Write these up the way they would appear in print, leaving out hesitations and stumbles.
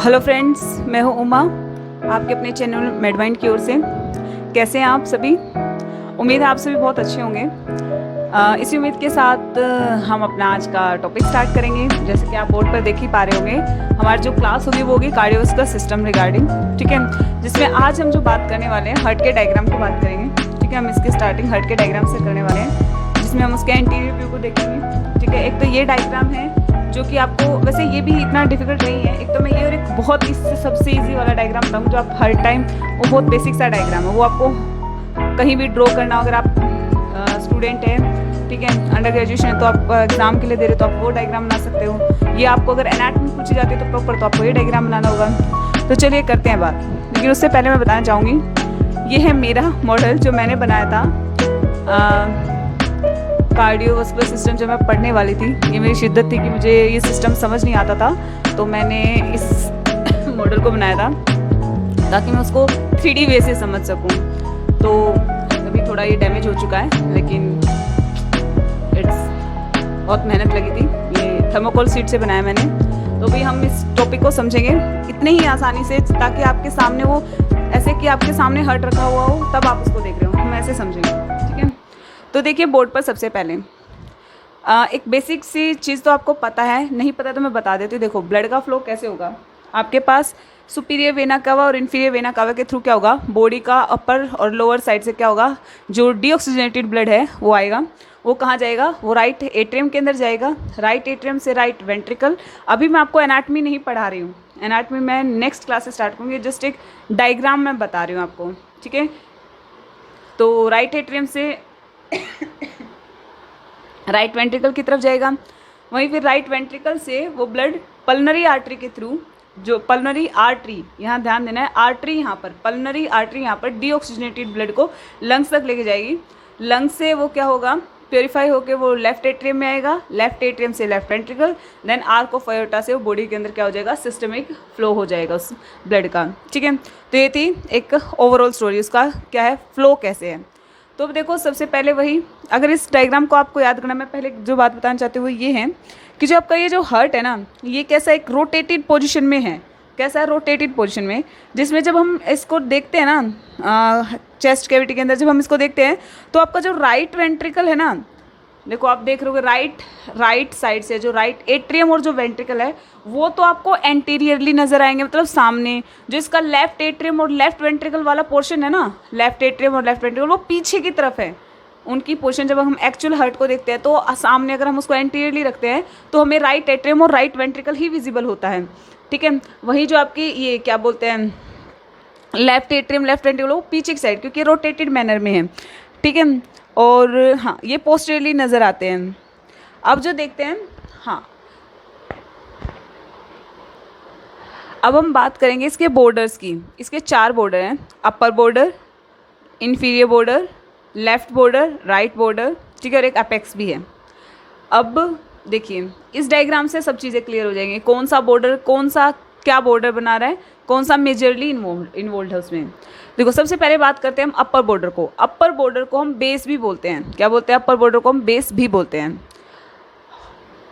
Hello friends, मैं हूँ उमा, आपके अपने चैनल मेडमाइंड की ओर से। कैसे हैं आप सभी? उम्मीद है आप सभी बहुत अच्छे होंगे। इसी उम्मीद के साथ हम अपना आज का टॉपिक स्टार्ट करेंगे। जैसे कि आप बोर्ड पर देख ही पा रहे होंगे, हमारी जो क्लास होगी वो होगी कार्डियोवास्कुलर सिस्टम रिगार्डिंग, ठीक है। जिसमें आज हम जो बात करने वाले हैं हार्ट के डायग्राम की बात करेंगे, ठीक है। हम इसकी स्टार्टिंग हार्ट के डायग्राम से करने वाले हैं, जिसमें हम उसके एंटीरियर व्यू को देखेंगे, ठीक है। एक तो ये डायग्राम है जो कि आपको, वैसे ये भी इतना डिफिकल्ट नहीं है। एक तो मैं ये और एक बहुत इससे सबसे इजी वाला डायग्राम बताऊँ जो आप हर टाइम, वो बहुत बेसिक सा डायग्राम है, वो आपको कहीं भी ड्रॉ करना, अगर आप स्टूडेंट हैं, ठीक है, अंडर ग्रेजुएशन है, तो आप एग्जाम के लिए दे रहे हो तो आप वो डायग्राम बना सकते हो। ये आपको अगर एनाटॉमी पूछी जाती है तो प्रॉपर, तो आपको ये डायग्राम बनाना होगा। तो चलिए करते हैं बात, लेकिन उससे पहले मैं बताना चाहूँगी, ये है मेरा मॉडल जो मैंने बनाया था कार्डियोवास्कुलर सिस्टम। जब मैं पढ़ने वाली थी, ये मेरी शिद्दत थी कि मुझे ये सिस्टम समझ नहीं आता था, तो मैंने इस मॉडल को बनाया था ताकि मैं उसको 3D वे से समझ सकूं। तो अभी थोड़ा ये डैमेज हो चुका है, लेकिन बहुत मेहनत लगी थी। ये थर्मोकोल शीट से बनाया मैंने। तो भी हम इस टॉपिक को समझेंगे इतने ही आसानी से, ताकि आपके सामने वो ऐसे कि आपके सामने हर्ट रखा हुआ हो तब आप उसको देख रहे हो, हम ऐसे समझेंगे, ठीक है। तो देखिए बोर्ड पर सबसे पहले एक बेसिक सी चीज़ तो आपको पता है, नहीं पता तो मैं बता देती हूँ। देखो ब्लड का फ्लो कैसे होगा, आपके पास सुपीरियर वेना कावा और इन्फीरियर वेना कावा के थ्रू क्या होगा, बॉडी का अपर और लोअर साइड से क्या होगा, जो डीऑक्सीजनेटेड ब्लड है वो आएगा। वो कहाँ जाएगा, वो राइट एट्रियम के अंदर जाएगा, राइट एट्रियम से राइट वेंट्रिकल। अभी मैं आपको एनाटमी नहीं पढ़ा रही हूँ, एनाटमी मैं नेक्स्ट क्लास से स्टार्ट करूँगी, जस्ट एक डायग्राम मैं बता रही हूँ आपको, ठीक है। तो राइट एट्रियम से राइट वेंट्रिकल की तरफ जाएगा, वहीं फिर राइट वेंट्रिकल से वो ब्लड पल्मनरी आर्टरी के थ्रू, जो पल्मनरी आर्टरी, यहाँ ध्यान देना है, आर्टरी यहाँ पर, पल्मनरी आर्टरी यहाँ पर डीऑक्सीजनेटेड ब्लड को लंग्स तक लेके जाएगी। लंग्स से वो क्या होगा, प्योरीफाई होकर वो लेफ्ट एट्रियम में आएगा, लेफ्ट एट्रियम से left ventricle, then arch of aorta से वो बॉडी के अंदर क्या हो जाएगा, सिस्टमिक फ्लो हो जाएगा उस ब्लड का, ठीक है। तो ये थी एक ओवरऑल स्टोरी, उसका क्या है, फ्लो कैसे है। तो अब देखो सबसे पहले वही, अगर इस डायग्राम को आपको याद करना, मैं पहले जो बात बताना चाहती हूँ वो ये है कि जो आपका ये जो हार्ट है ना, ये कैसा एक रोटेटेड पोजीशन में है। कैसा है, रोटेटेड पोजीशन में, जिसमें जब हम इसको देखते हैं ना, चेस्ट कैविटी के अंदर जब हम इसको देखते हैं, तो आपका जो राइट वेंट्रिकल है ना, देखो आप देख रहे हो राइट साइड से जो राइट एट्रियम और जो वेंट्रिकल है वो तो आपको एंटीरियरली नजर आएंगे, मतलब सामने। जो इसका लेफ्ट एट्रियम और लेफ्ट वेंट्रिकल वाला पोर्शन है ना, लेफ्ट एट्रियम और लेफ्ट वेंट्रिकल, वो पीछे की तरफ है उनकी पोर्शन। जब हम एक्चुअल हार्ट को देखते हैं तो सामने अगर हम उसको एंटीरियरली रखते हैं तो हमें राइट एट्रियम और राइट वेंट्रिकल ही विजिबल होता है, ठीक है। वही जो आपकी ये क्या बोलते हैं, लेफ्ट एट्रियम लेफ्ट वेंट्रिकल, वो पीछे की साइड, क्योंकि रोटेटेड मैनर में है, ठीक है। और हाँ, ये पोस्टेरियरली नज़र आते हैं। अब जो देखते हैं, हाँ, अब हम बात करेंगे इसके बॉर्डर्स की। इसके 4 बॉर्डर हैं, upper border, inferior border, left border, right border, ठीक है, और एक अपेक्स भी है। अब देखिए इस डायग्राम से सब चीज़ें क्लियर हो जाएंगी, कौन सा बॉर्डर, कौन सा क्या बॉर्डर बना रहा है, कौन सा मेजरली इन्वॉल्व है उसमें। देखो सबसे पहले बात करते हैं हम अपर बॉर्डर को। अपर बॉर्डर को हम बेस भी बोलते हैं, क्या बोलते हैं, अपर बॉर्डर को हम बेस भी बोलते हैं।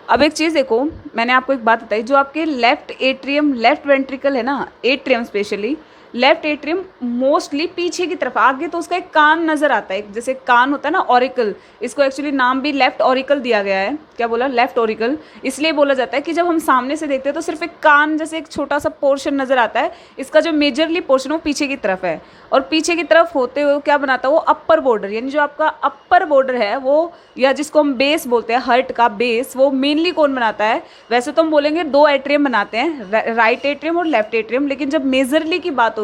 अब एक चीज़ देखो, मैंने आपको एक बात बताई, जो आपके लेफ्ट एट्रियम लेफ्ट वेंट्रिकल है ना, atrium specially left atrium mostly पीछे की तरफ, आगे तो उसका एक कान नजर आता है, जैसे कान होता है ना, ऑरिकल, इसको एक्चुअली नाम भी लेफ्ट ऑरिकल दिया गया है। क्या बोला, लेफ्ट ऑरिकल, इसलिए बोला जाता है कि जब हम सामने से देखते हैं तो सिर्फ एक कान जैसे एक छोटा सा पोर्शन नजर आता है, इसका जो मेजरली पोर्शन वो पीछे की तरफ है। और पीछे की तरफ होते हुए क्या बनाता है वो अपर बॉर्डर, यानी जो आपका अपर बॉर्डर है वो, या जिसको हम बेस बोलते हैं, हार्ट का बेस, वो मेनली कौन बनाता है। वैसे तो हम बोलेंगे 2 एट्रियम बनाते हैं, राइट एट्रियम और लेफ्ट एट्रियम, लेकिन जब मेजरली की बात होगी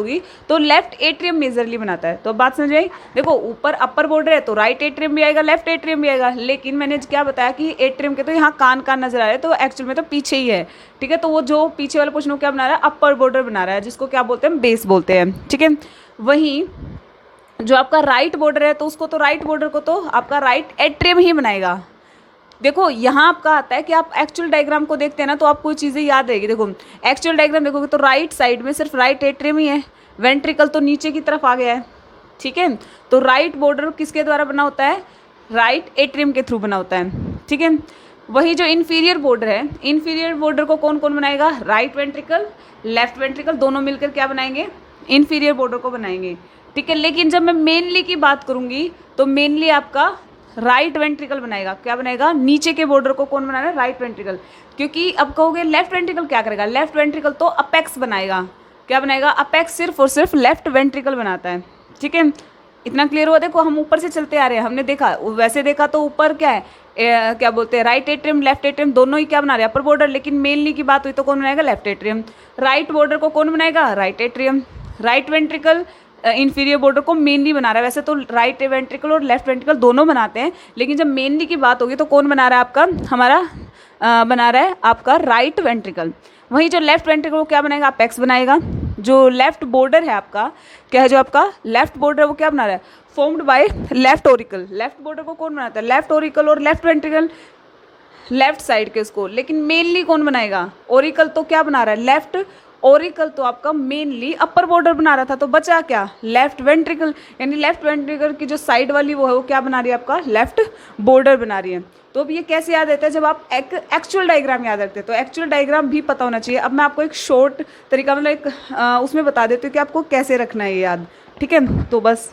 तो लेफ्ट एट्रियम मेजरली बनाता है। तो बात समझ आई, देखो ऊपर अपर बॉर्डर है तो राइट एट्रियम भी आएगा, लेफ्ट एट्रियम भी आएगा, लेकिन मैंने क्या बताया कि एट्रियम के तो यहाँ कान कान नजर आ रहा है, तो एक्चुअल में तो पीछे ही है, ठीक है। तो वो जो पीछे वाला पोर्शन क्या बना रहा है, अपर बॉर्डर बना रहा है, जिसको क्या बोलते हैं, बेस बोलते हैं, ठीक है। वहीं जो आपका राइट बॉर्डर है, तो उसको तो राइट बॉर्डर को तो आपका राइट एट्रियम ही बनाएगा। देखो यहाँ आपका आता है कि आप एक्चुअल डायग्राम को देखते हैं ना, तो आपको चीज़ें याद रहेगी। देखो एक्चुअल डायग्राम देखोगे तो राइट साइड में सिर्फ राइट एट्रियम ही है, वेंट्रिकल तो नीचे की तरफ आ गया है, ठीक है। तो राइट बॉर्डर किसके द्वारा बना होता है, राइट एट्रियम के थ्रू बना होता है, ठीक है। वही जो इन्फीरियर बॉर्डर है, इन्फीरियर बॉर्डर को कौन कौन बनाएगा? राइट वेंट्रिकल, लेफ्ट वेंट्रिकल, दोनों मिलकर क्या बनाएंगे? इन्फीरियर बॉर्डर को बनाएंगे, ठीक है। लेकिन जब मैं मेनली की बात करूंगी तो मेनली आपका राइट वेंट्रिकल बनाएगा। क्या बनाएगा? नीचे के बॉर्डर को कौन बनाना है? Right ventricle. क्योंकि अब कहोगे लेफ्ट वेंट्रिकल क्या करेगा? लेफ्ट वेंट्रिकल तो अपेक्स बनाएगा। क्या बनाएगा? अपेक्स सिर्फ और सिर्फ लेफ्ट वेंट्रिकल बनाता है, ठीक है। इतना क्लियर हुआ? देखो हम ऊपर से चलते आ रहे हैं, हमने देखा, वैसे देखा तो ऊपर क्या है, क्या बोलते हैं, राइट एट्रियम लेफ्ट एट्रियम दोनों ही क्या बना रहे हैं? Upper border. लेकिन मेनली की बात हुई तो कौन बनाएगा? Left atrium. राइट बॉर्डर को कौन बनाएगा? Right atrium. Right ventricle inferior border को मेनली बना रहा है। वैसे तो राइट वेंट्रिकल और लेफ्ट वेंट्रिकल दोनों बनाते हैं, लेकिन जब मेनली की बात होगी तो कौन बना रहा है आपका? हमारा बना रहा है आपका राइट वेंट्रिकल। वहीं जो लेफ्ट वेंट्रिकल को क्या बनाएगा? अपेक्स बनाएगा। जो लेफ्ट बॉर्डर है आपका, क्या है जो आपका लेफ्ट बॉर्डर है वो क्या बना रहा है? Formed by left Oracle. Left border को कौन बनाता है? लेफ्ट ओरिकल और लेफ्ट वेंट्रिकल, लेफ्ट साइड के उसको। लेकिन मेनली कौन बनाएगा? ओरिकल तो क्या बना रहा है? लेफ्ट ओरिकल तो आपका मेनली अपर बॉर्डर बना रहा था, तो बचा क्या? Left ventricle. यानी लेफ्ट वेंट्रिकल की जो साइड वाली वो है वो क्या बना रही है? आपका लेफ्ट बॉर्डर बना रही है। तो अब ये कैसे याद रहता है? जब आप एक एक्चुअल डायग्राम याद रखते हैं तो एक्चुअल डायग्राम भी पता होना चाहिए। अब मैं आपको एक शॉर्ट तरीका, मतलब एक उसमें बता देती हूँ कि आपको कैसे रखना है ये याद, ठीक है। तो बस,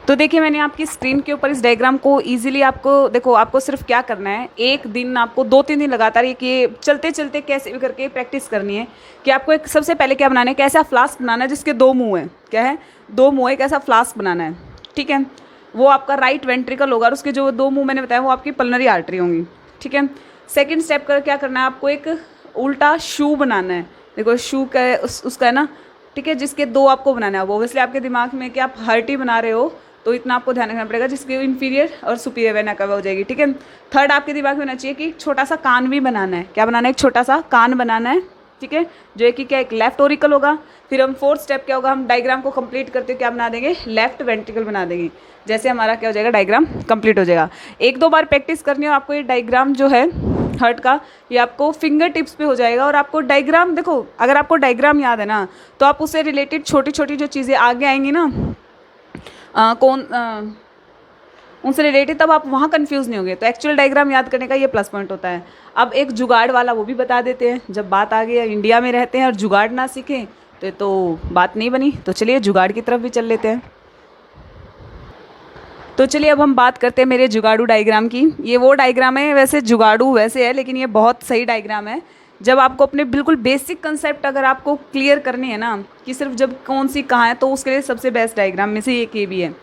तो देखिए मैंने आपकी स्क्रीन के ऊपर इस डायग्राम को इजीली आपको, देखो आपको सिर्फ क्या करना है, एक दिन आपको 2-3 दिन लगातार ये चलते चलते कैसे भी करके प्रैक्टिस करनी है कि आपको एक सबसे पहले क्या बनाना है? कैसा फ्लास्क बनाना है जिसके 2 मुंह हैं। क्या है? 2 मुंह है, कैसा फ्लास्क बनाना है, ठीक है। वो आपका राइट वेंट्रिकल होगा और उसके जो 2 मुंह मैंने बताया वो आपकी पल्मोनरी आर्टरी होंगी, ठीक है। सेकेंड स्टेप कर क्या करना है? आपको एक उल्टा शू बनाना है। देखो शू का उसका है ना, ठीक है, जिसके 2 आपको बनाना है। वो ओब्वियसली आपके दिमाग में कि आप हार्ट ही बना रहे हो तो इतना आपको ध्यान रखना पड़ेगा, जिसके इन्फीरियर और सुपीरियर वेना कवर हो जाएगी, ठीक है। थर्ड आपके दिमाग में होना चाहिए कि एक छोटा सा कान भी बनाना है। क्या बनाना है? एक छोटा सा कान बनाना है, ठीक है, जो है कि क्या एक लेफ्ट ओरिकल होगा। फिर हम फोर्थ स्टेप क्या होगा? हम डायग्राम को कंप्लीट करते हुए क्या बना देंगे? लेफ्ट वेंट्रिकल बना देंगे। जैसे हमारा क्या हो जाएगा? डायग्राम कंप्लीट हो जाएगा। 1-2 बार प्रैक्टिस करनी है और आपको ये डायग्राम जो है हार्ट का, ये आपको फिंगर टिप्स पे हो जाएगा। और आपको डायग्राम, देखो अगर आपको डायग्राम याद है ना तो आप उससे रिलेटेड छोटी छोटी जो चीज़ें आगे आएंगी ना, उनसे रिलेटेड, तब आप वहाँ कंफ्यूज नहीं होंगे। तो एक्चुअल डायग्राम याद करने का ये प्लस पॉइंट होता है। अब एक जुगाड़ वाला वो भी बता देते हैं। जब बात आ गई इंडिया में रहते हैं और जुगाड़ ना सीखें तो बात नहीं बनी। तो चलिए जुगाड़ की तरफ भी चल लेते हैं। तो चलिए अब हम बात करते हैं मेरे जुगाड़ू डायग्राम की। ये वो डायग्राम है, वैसे जुगाड़ू वैसे है लेकिन ये बहुत सही डायग्राम है। जब आपको अपने बिल्कुल बेसिक कंसेप्ट अगर आपको क्लियर करनी है ना कि सिर्फ जब कौन सी कहाँ है, तो उसके लिए सबसे बेस्ट डायग्राम में से एक ये भी है।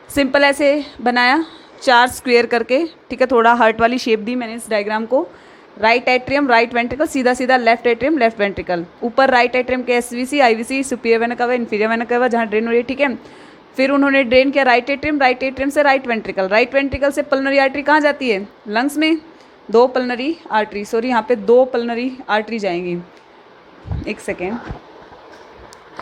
सिंपल ऐसे बनाया 4 स्क्वायर करके, ठीक है, थोड़ा हार्ट वाली शेप दी मैंने इस डायग्राम को। राइट एट्रियम राइट वेंट्रिकल, सीधा सीधा लेफ्ट एट्रियम लेफ्ट वेंट्रिकल। ऊपर राइट एट्रियम के एसवीसी आईवीसी सुपीरियर वेना कवा इन्फीरियर वेना कवा जहाँ ड्रेन हो रही है, ठीक है। फिर उन्होंने ड्रेन किया राइट एट्रियम से राइट वेंट्रिकल से पल्मोनरी आर्टरी कहाँ जाती है? लंग्स में। 2 पल्मोनरी आर्टरी, सॉरी यहाँ पे 2 पल्मोनरी आर्टरी जाएंगी। एक सेकेंड,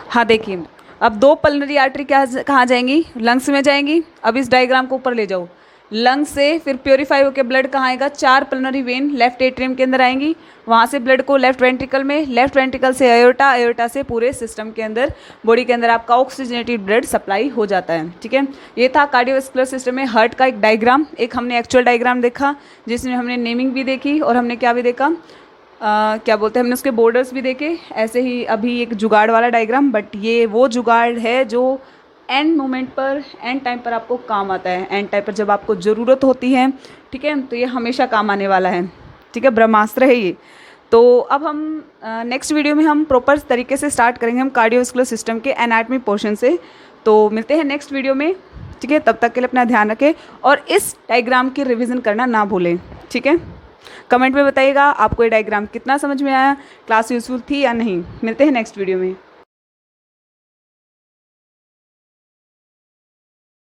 हाँ देखिए, अब 2 पल्मोनरी आर्टरी क्या कहाँ जाएंगी? लंग्स में जाएंगी। अब इस डायग्राम को ऊपर ले जाओ, लंग्स से फिर प्योरीफाई होकर ब्लड कहाँ आएगा? 4 पल्मोनरी वेन लेफ्ट एट्रियम के अंदर आएंगी, वहाँ से ब्लड को लेफ्ट वेंट्रिकल में, लेफ्ट वेंट्रिकल से एयोर्टा, एयोर्टा से पूरे सिस्टम के अंदर, बॉडी के अंदर आपका ऑक्सीजनेटेड ब्लड सप्लाई हो जाता है, ठीक है। ये था कार्डियोवैस्कुलर सिस्टम में हार्ट का एक डायग्राम। एक हमने एक्चुअल डायग्राम देखा जिसमें हमने नेमिंग भी देखी और हमने क्या भी देखा, क्या बोलते हैं, हमने उसके बॉर्डर्स भी देखे। ऐसे ही अभी एक जुगाड़ वाला डायग्राम, बट ये वो जुगाड़ है जो एंड मोमेंट पर, एंड टाइम पर आपको काम आता है। एंड टाइम पर जब आपको ज़रूरत होती है, ठीक है, तो ये हमेशा काम आने वाला है, ठीक है, ब्रह्मास्त्र है ये। तो अब हम नेक्स्ट वीडियो में हम प्रॉपर तरीके से स्टार्ट करेंगे हम कार्डियोवैस्कुलर सिस्टम के एनाटॉमी पोर्शन से। तो मिलते हैं नेक्स्ट वीडियो में, ठीक है। तब तक के लिए अपना ध्यान रखें और इस डायग्राम की रिवीजन करना ना भूलें, ठीक है। कमेंट में बताइएगा आपको ये डायग्राम कितना समझ में आया, क्लास यूजफुल थी या नहीं। मिलते हैं नेक्स्ट वीडियो में।